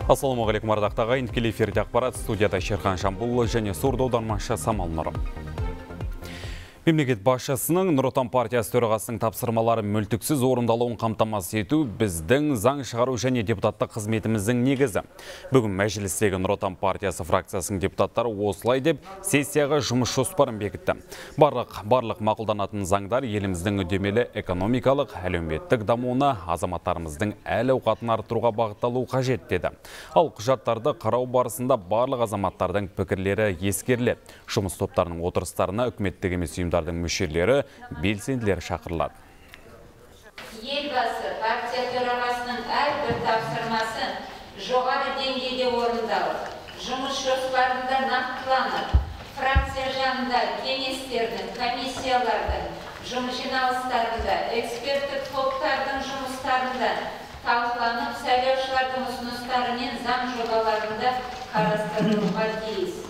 Ассалаумағалейкум ардақты ағайын, тікелей эфирде ақпарат, студияда Шерхан Жамбулұлы және сурдо аудармашы Самал Нұрым. Мемлекет басшысының Нұр Отан партиясы төрағасының тапсырмалары мүлтіксіз орындалуын қамтамасыз ету біздің заң шығару және депутаттық қызметіміздің негізі. Бүгін мәжілістегі Нұр Отан партиясы фракциясының депутаттары осылай деп сессияға жұмыс жоспарын бекітті. Барлық мақұлданатын заңдар еліміздің үдемелі экономикалық, әлеуметтік дамуына, азаматтарымыздың әл-ауқатын арттыруға бағытталуы қажет деді. Ал құжаттарды қарау барысында барлық азаматтардың пікірлері ескеріледі. Жұмыс топтарының отырыстарына үкіметтік емес ұйымдардың мүшелері, белсенділер шақырылады. Елбасы партия төрағасының әрбір тапсырмасын жоғары деңгейде орындалып, жұмыс жоспарында нақтыланып, фракция жанында кеңестердің, комиссиялардың жұмыс жиналыстарында, эксперттік топтардың жұмыстарында талқыланып, сайлаушылардың ұсыныстары мен заң жобаларында қарастырылуға тиіс.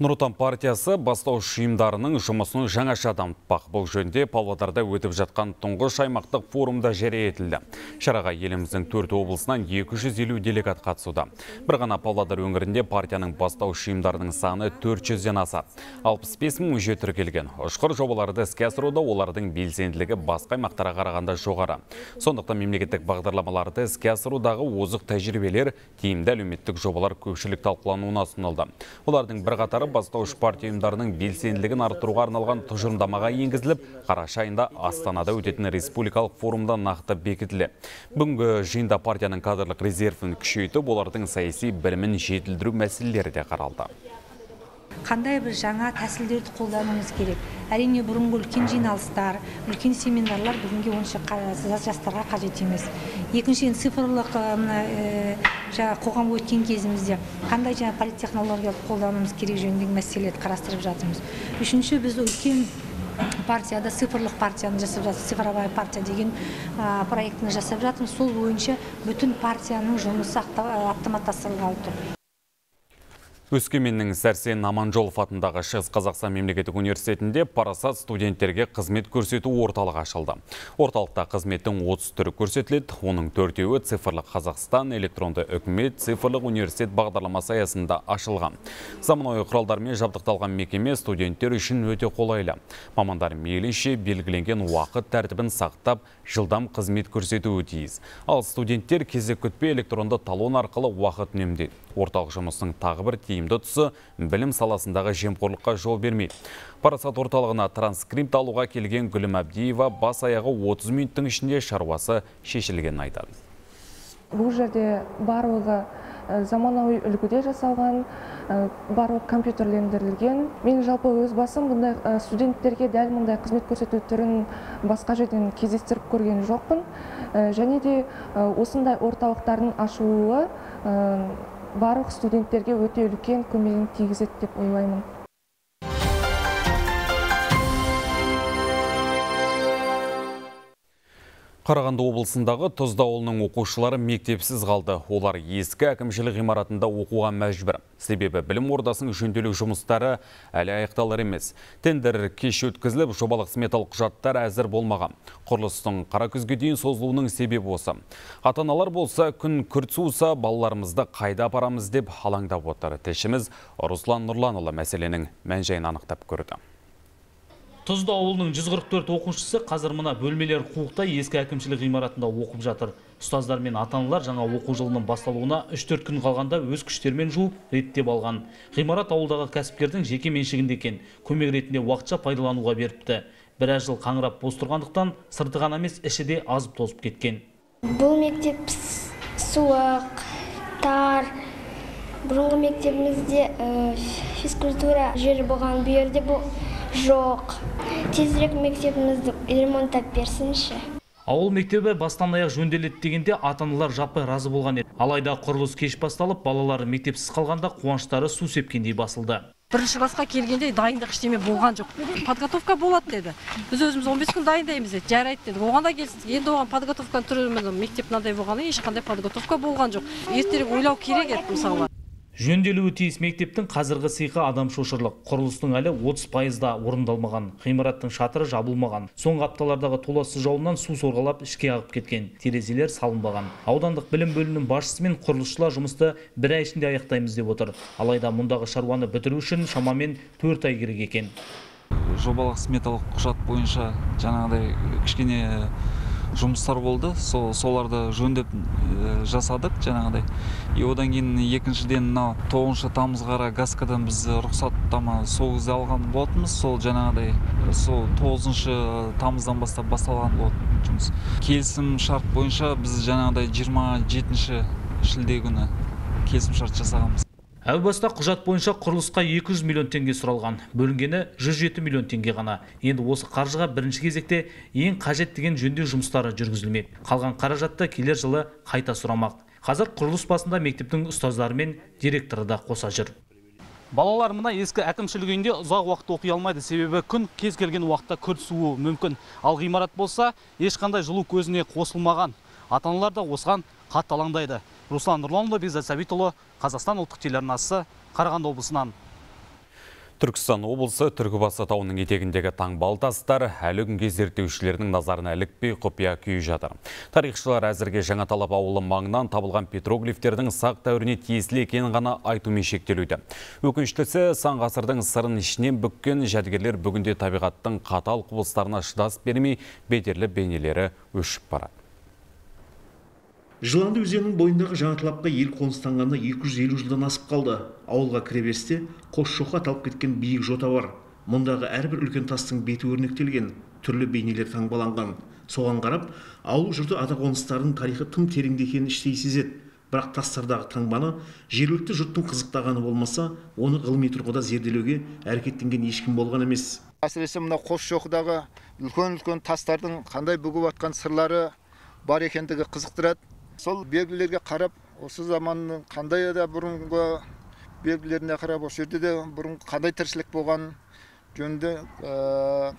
Нұр Отан партиясы бастауыш ұйымдарының жұмысын жаңаша дамытпақ. Бұл жөнінде Павлодарда өтіп жатқан тұңғыш аймақтық форумда жария етілді. Шараға еліміздің 4 облысынан 250 делегат қатысуда. Бір ғана Павлодар өңірінде партияның бастауыш ұйымдарының саны 400-ден асады. 65 мың мүше тіркелген. Ұшқыр жобаларды іске асыруда олардың белсенділігі басқа аймақтарға қарағанда жоғары. Сондықтан мемлекеттік бағдарламаларды іске асырудағы озық тәжірибелер, тиімді әлеуметтік жобалар көпшілік талқылануына ұсынылды. Олардың бірқатары бастауыш партия ұйымдарының белсенділігін арттыруға арналған тұжырымдамаға енгізіліп, қараша айында Астанада өтетін республикалық форумда нақты бекітілді. Бүгінгі жиында партияның кадрлық резервін күшейтіп, олардың саяси білімін жетілдіру мәселелері де қаралды. Қандай бір жаңа тәсілдерді қолдануымыз керек. Әрине бұрынғы үлкен жиналыстар, үлкен семинарлар бүгінге онша жастарға қажет емес. Екіншіден цифрлық қоғам өткен кезімізде қандай жаңа политтехнологиялық қолдануымыз керек жөніндегі мәселелерді қарастырып жатырмыз. Үшінші, біз үлкен партияда цифрлық партияны жасап жатырмыз, цифровая партия деген проектіні жасап жатырмыз. Сол бойынша бүтін партияның жұмысы автоматтастырылғалы тұр. Өскеменнің Сәрсен Аманжолов атындағы Шығыс Қазақстан мемлекеттік университетінде парасат студенттерге қызмет көрсету орталығы ашылды. Орталықта қызметтің 30 түрі көрсетіледі, оның 4-еуі цифрлық Қазақстан, электронды үкімет, цифрлық университет бағдарламасы аясында ашылған. Заманауи құралдармен жабдықталған мекеме студенттер үшін өте қолайлы. Мамандар мейлінше белгіленген уақыт тәртібін сақтап, жылдам қызмет көрсетуі тиіс. Ал студенттер кезек күтпей электронды талон арқылы уақыт үнемдейді. Орталық жұмысының тағы бір тиімді тұсы білім саласындағы жемқорлыққа жол бермейді. Парасат орталығына транскрипт алуға келген Гүлім Әбдиева бас аяғы 30 минуттың ішінде шаруасы шешілгенін айтады. Бұл жерде барлығы заманауи үлгіде жасалған, барлығы компьютерлендірілген. Мен жалпы өз басым бұндай студенттерге дәл мұндай қызмет көрсету түрін басқа жерден кездестіріп көрген жоқпын. Және де осындай орталықтардың ашылуы барлық студенттерге өте үлкен көмегін тигізеді деп ойлаймын. Қарағанды облысындағы Тұзда ауылының оқушылары мектепсіз қалды. Олар ескі әкімшілік ғимаратында оқуға мәжбүр. Себебі білім ордасының жөнделу жұмыстары әлі аяқталар емес. Тендер кеш өткізіліп, жобалық сметалық құжаттар әзір болмаған. Құрылыстың қара күзге дейін созылуының себебі осы. Ата-аналар болса, күн күрт суыса, балаларымызды қайда апарамыз деп алаңдап отыр. Тілшіміз Руслан Нұрланұлы мәселенің мән-жайын анықтап көрді. Тұзда ауылының 144 оқушысы қазір мына бөлмелер қуықта ескі әкімшілік ғимаратында оқып жатыр. Ұстаздар мен ата-аналар жаңа оқу жылының басталуына 3-4 күн қалғанда өз күштермен жуып, реттеп алған. Ғимарат ауылдағы кәсіпкердің жеке меншігінде екен, көмек ретінде уақытша пайдалануға беріпті. Біраз жыл қаңырап бос тұрғандықтан сырты ғана емес, іші де азып тозып кеткен. Бұл мектеп суық, тар. Бұрынғы мектебімізде физкультура жері болған, бұл жерде бұл жоқ. Тезірек мектебімізді ремонттап берсінші. Ауыл мектебі бастан аяқ жөнделеді дегенде ата-аналар жаппай разы болған еді. Алайда құрылыс кеш басталып, балалары мектепсіз қалғанда қуаныштары су сепкендей басылды. Бірінші классқа келгенде дайындық ештеме болған жоқ. Подготовка болады деді. Біз өзіміз 15 күн дайындаймыз деді. Жарайды деді. Оған да келсін. Енді оған подготовканы түрі мектеп мынандай болғаны ешқандай подготовка болған жоқ. Ертерек ойлау керек еді мысалы. Жөнделуі тиіс мектептің қазіргі сиқы адам шошырлық. Құрылыстың әлі 30%-да орындалмаған. Ғимараттың шатыры жабылмаған. Соңғы апталардағы толассыз жауыннан су сорғалап ішке ағып кеткен. Терезелер салынбаған. Аудандық білім бөлімінің басшысы мен құрылысшылар жұмысты бір ай ішінде аяқтаймыз деп отыр. Алайда мұндағы шаруаны бітіру үшін шамамен 4 ай керек екен. Жобалық сметалық құжат бойынша жаңағыдай кішкене жұмыстар болды, соларды жөндеп жасадық жаңағыдай. Одан кейін екіншіден 9 тамызға қарай гаскадан біз рұқсаттама сол кезде алған болатынбыз. Сол жаңағыдай 9 тамыздан бастап басталған болатын жұмыс. Келісім шарт бойынша біз жаңағыдай 27 шілде күні келісім шарт жасағанбыз. Әу баста құжат бойынша құрылысқа 200 миллион теңге сұралған. Бөлінгені 107 миллион теңге ғана. Енді осы қаржыға бірінші кезекте ең қажет деген жөндеу жұмыстары жүргізілмек. Қалған қаражатты келер жылы қайта сұрамақ. Қазір құрылыс басында мектептің ұстаздары мен директоры да қоса жүр. Балалар мына ескі әкімшілік үйінде ұзақ уақыт оқи алмайды, себебі күн кез келген уақытта күрт суы мүмкін. Ал ғимарат болса, ешқандай жылу көзіне қосылмаған. Ата-аналар да осыған қатты алаңдайды. Руслан Нұрланұлы, Бекзат Сәбитұлы, Қазақстан ұлттық телеарнасы, Қарағанды облысынан. Түркістан облысы Түркібасы тауының етегіндегі таңбалы тастар әлі күнге зерттеушілердің назарына ілікпей құпия күйі жатыр. Тарихшылар әзірге Жаңаталап ауылы маңынан табылған петроглифтердің сақ дәуіріне тиесілі екенін ғана айтумен шектелуде. Өкініштісі, сан ғасырдың сырын ішінен бүккен жәдігерлер бүгінде табиғаттың қатал құбылыстарына шыдас бермей, бедерлі бейнелері өшіп барады. Жыланды өзенінің бойындағы Жаңаталапқа ел қоныстанғанда 250 жылдан асып қалды. Ауылға кіреберісте қос шоққа талып кеткен биік жота бар. Мұндағы әрбір үлкен тастың беті өрнектелген, түрлі бейнелер таңбаланған. Соған қарап, ауыл жұрты ата қоныстарының тарихы тым тереңде екенін іштей сезеді. Бірақ тастардағы таңбаны жергілікті жұрттың қызықтағаны болмаса, оны ғылыми тұрғыда зерделеуге әрекеттенген ешкім болған емес. Әсіресе мына қос шоқыдағы үлкен-үлкен тастардың қандай бүгіп атқан сырлары бар екендігі қызықтырады. Сол белгілерге қарап, осы заманның қандай да бұрынғы белгілеріне қарап, осы жерде де бұрын қандай тіршілік болған жөнінде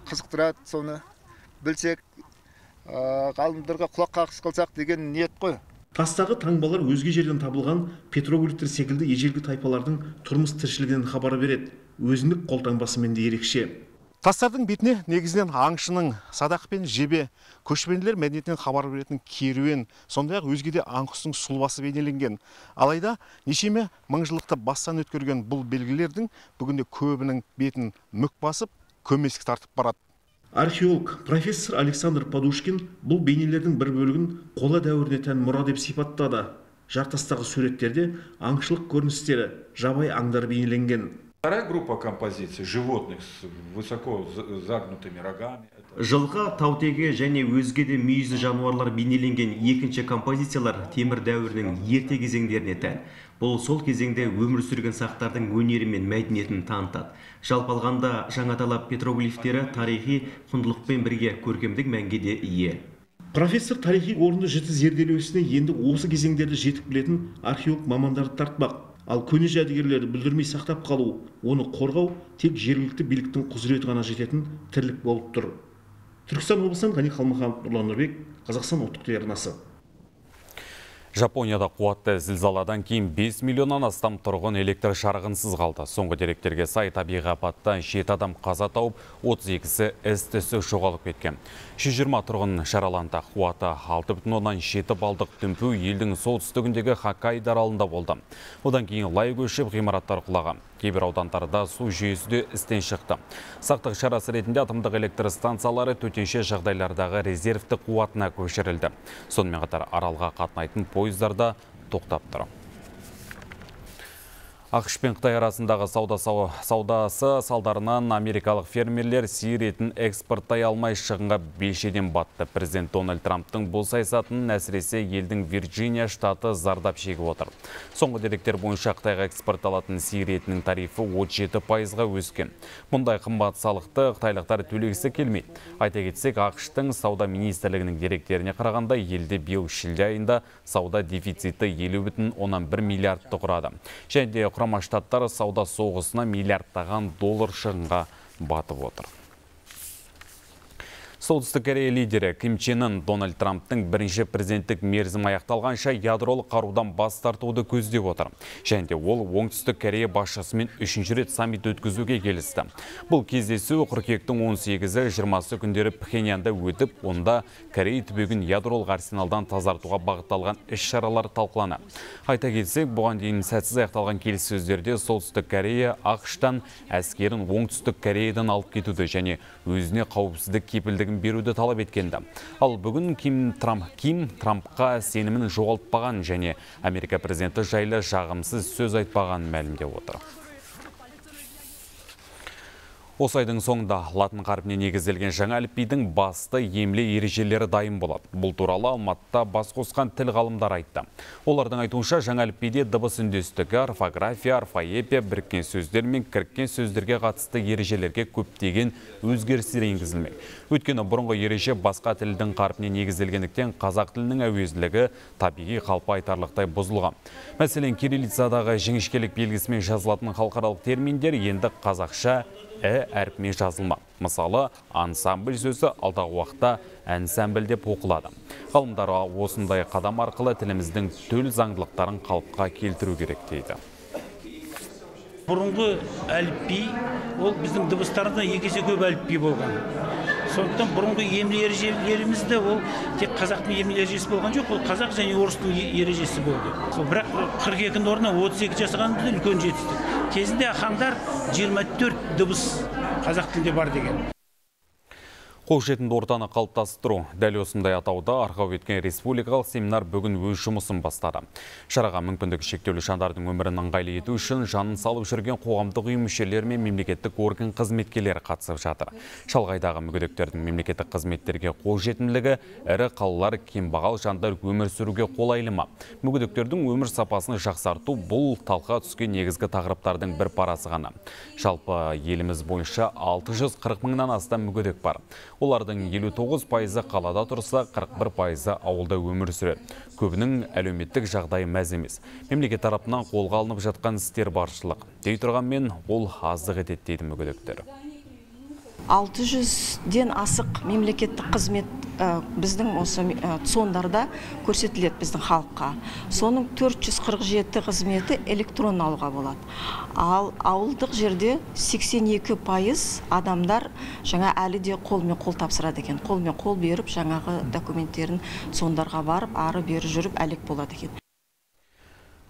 қызықтырады. Соны білсек, ғалымдарға құлақ қағыс қылсақ деген ниет қой. Тастағы таңбалар өзге жерден табылған петроглифтер секілді ежелгі тайпалардың тұрмыс тіршілігінен хабар береді. Өзіндік қолтаңбасымен де ерекше. Тастардың бетіне негізінен аңшының, садақ пен жебе, көшпенділер мәдениетінен хабар беретін керуен, сондай-ақ өзге де аңқұстың сұлбасы бейнеленген. Алайда нешеме мыңжылдықты бастан өткерген бұл белгілердің бүгінде көбінің бетін мүк басып, көмескі тартып барады. Археолог профессор Александр Подушкин бұл бейнелердің бір бөлігін қола дәуіріне тән мұра деп сипаттады. Жартастағы суреттерде аңшылық көріністері, жабайы аңдар бейнеленген. Вторая группа композиций животных с высоко загнутыми рогами. Жылқы, таутеге және өзге де мүйізді жануарлар бейнеленген екінші композициялар темір дәуірінің ерте кезеңдеріне тән. Бұл сол кезеңде өмір сүрген сақтардың өнері мен мәдениетін танытады. Жалпы алғанда Жаңаталап петроглифтері тарихи құндылықпен бірге көркемдік мәнге де ие. Профессор тарихи орынды жіті зерделеуісіне енді осы кезеңдерді жетік білетін археолог мамандарды тартпақ. Ал көне жәдігерлерді бүлдірмей сақтап қалу, оны қорғау тек жергілікті биліктің құзыреті ғана жететін тірлік болып тұр. Түркістан облысынан Ғани Қалмаханов, Нұрлан Нұрбек, Қазақстан ұлттық телеарнасы. Жапонияда қуатты зілзаладан кейін 5 миллионнан астам тұрғын электр жарығынсыз қалды. Соңғы деректерге сай табиғи апаттан 7 адам қаза тауып, 32-сі із-түзсіз жоғалып кеткен. 120 тұрғын жараланды. Қуаты 6,7 балдық дүмпу елдің солтүстігіндегі Хоккайдо аралында болды. Одан кейін лай көшіп ғимараттар құлаған. Кейбір аудандарда су жүйесі де істен шықты. Сақтық шарасы ретінде атомдық электр станциялары төтенше жағдайлардағы резервті қуатына көшірілді. Сонымен қатар аралға қатынайтын пойыздарда тоқтап тұр. ақш пен Қытай арасындағы саудасы салдарынан америкалық фермерлер сиыр етін экспорттай алмай шығынға белшеден батты. Президент Дональд Трамптың бұл саясатын әсіресе елдің Вирджиния штаты зардап шегіп отыр. Соңғы деректер бойынша Қытайға экспортталатын сиыр етінің тарифі 37%-ға өскен. Мұндай қымбат салықты қытайлықтар төлегісі келмейді. Айта кетсек, ақштың сауда министрлігінің деректеріне қарағанда елде биыл шілде айында сауда дефициті 50,1 миллиардты құрады. Және Құрама Штаттар сауда соғысына миллиардтаған доллар шығынға батып отыр. Солтүстік Корея лидері Ким Чен Ын Дональд Трамптың бірінші президенттік мерзім аяқталғанша ядролық қарудан бас тартуды көздеп отыр. Және де ол Оңтүстік Корея басшысымен 3-ші рет саммит өткізуге келісті. Бұл кездесу қыркүйектің 18-20 күндері Пхеньянда өтіп, онда Корея түбегін ядролық арсеналдан тазартуға бағытталған іс-шаралар талқыланы. Айта кетсек, бұған дейін сәтсіз аяқталған келіссөздерде Солтүстік Корея ақш-тан әскерін Оңтүстік Кореядан алып кетуді және өзіне қауіпсіздік кепілдігін беруді талап еткенді. Ал бүгін Ким Трампқа сенімін жоғалтпаған және Америка президенті жайлы жағымсыз сөз айтпаған мәлімдеп отыр. Осы айдың соңында латын қарпіне негізделген жаңа әліпбидің басты емле ережелері дайын болады. Бұл туралы Алматыда бас қосқан тіл ғалымдар айтты. Олардың айтуынша жаңа әліпбиде дыбыс үндестігі, орфография, орфоэпия, біріккен сөздер мен кіріккен сөздерге қатысты ережелерге көптеген өзгерістер енгізілмек. Өйткені бұрынғы ереже басқа тілдің қарпіне негізделгендіктен қазақ тілінің әуезділігі табиғи қалпы айтарлықтай бұзылған. Мәселен, кириллицадағы жіңішкелік белгісімен жазылатын халықаралық терминдер енді қазақша әрпімен жазылмақ. Мысалы, ансамбль сөзі алдағы уақытта әнсамбль деп оқылады. Ғалымдар осындай қадам арқылы тіліміздің төл заңдылықтарын қалыпқа келтіру керек дейді. Бұрынғы әліпби ол біздің дыбыстарында екесе көп әліпби болған. Сондықтан бұрынғы емле ережелерімізді ол тек қазақтың емле ережесі болған жоқ, ол қазақ және орыстың ережесі болды. Бірақ 42-дің орнына 32 жасағанымыз үлкен жетістік. Кезінде ахаңдар 24 дыбыс қазақ тілінде бар деген. Қолжетімді ортаны қалыптастыру. Дәл осындай атауда арқау еткен республикалық семинар бүгін өз жұмысын бастады. Шараға мүмкіндігі шектеулі жандардың өмірін ыңғайлы ету үшін жанын салып жүрген қоғамдық ұйым мүшелері мен мемлекеттік орган қызметкерлері қатысып жатыр. Шалғайдағы мүгедектердің мемлекеттік қызметтерге қолжетімділігі ірі қалалар кембағал жандар өмір сүруге қолайлы ма? Мүгедектердің өмір сапасын жақсарту бұл талқыға түскен негізгі тақырыптардың бір парасы ғана. Жалпы еліміз бойынша 640 мыңнан астам мүгедек бар. Олардың 59% қалада тұрса, 41% ауылда өмір сүреді. Көбінің әлеуметтік жағдайы мәз емес. Мемлекет тарапынан қолға алынып жатқан істер баршылық. Дей тұрғанмен ол аздық етеді дейді мүгедектер. 600-ден асық мемлекеттік қызмет біздің осы сондарда көрсетіледі біздің халыққа. Соның 447 қызметі электронды алуға болады. Ал ауылдық жерде 82% адамдар жаңа әлі де қолмен қол тапсырады екен. Қолмен қол беріп, жаңағы документтерін сондарға барып, ары бері жүріп әлек болады екен.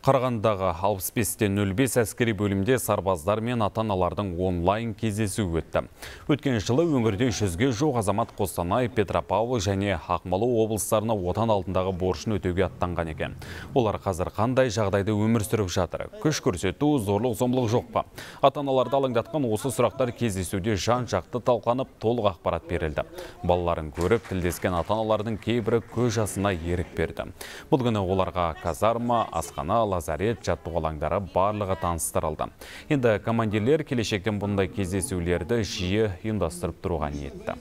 Қарағандағы 65-05 әскери бөлімде сарбаздар мен ата-аналардың онлайн кездесу өтті. Өткен жылы өңірде 100-ге жуық азамат Қостанай, Петропавл және Ақмола облыстарына отан алдындағы борышын өтеуге аттанған екен. Олар қазір қандай жағдайда өмір сүріп жатыр? Күш көрсету, зорлық-зомбылық жоқ па? Ата-аналарды алаңдатқан осы сұрақтар кездесуде жан-жақты талқыланып, толық ақпарат берілді. Балаларын көріп, тілдескен ата-аналардың кейбірі көз жасына ерік берді. Бұл күні оларға казарма, асхана, лазарет, жаттығу алаңдары барлығы таныстырылды. Енді командирлер келешектен бұндай кездесулерді жиі ұйымдастырып тұруға ниетті.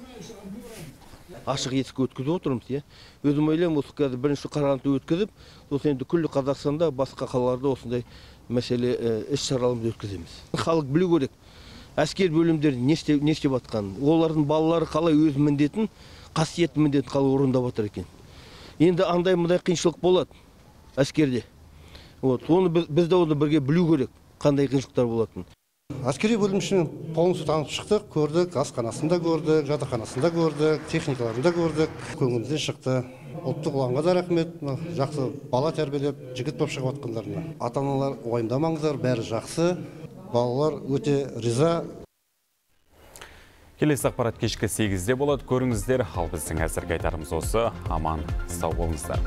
Ашық есік өткізіп отырмыз, өзім ойлаймын, осы қазір бірінші Қарағандыда өткізіп, осы енді күллі Қазақстанда басқа қалаларда осындай мәселе іс-шараларды өткіземіз. Халық білу керек, әскер бөлімдері не істеп жатқанын, олардың балалары қалай өз міндетін, қасиетті міндетін қалай орындап жатыр екен. Енді андай-мындай қиыншылық болады әскерде. Оны біз де оны бірге білу керек, қандай қиыншылықтар болатын. Әскери бөлімшені полностью танып шықтық, көрдік, асханасында көрдік, жатақханасында көрдік, техникаларында көрдік, көңілден шықты. Ұлттық ұланға да рахмет, жақсы бала тәрбиелеп, жігіт болып шығып жатқандарына. Ата-аналар уайымдамаңыздар, бәрі жақсы, балалар өте риза. Келесі ақпарат кешкі 8-де болады, көріңіздер. Ал біздің әзірге айтарымыз осы, аман сау болыңыздар.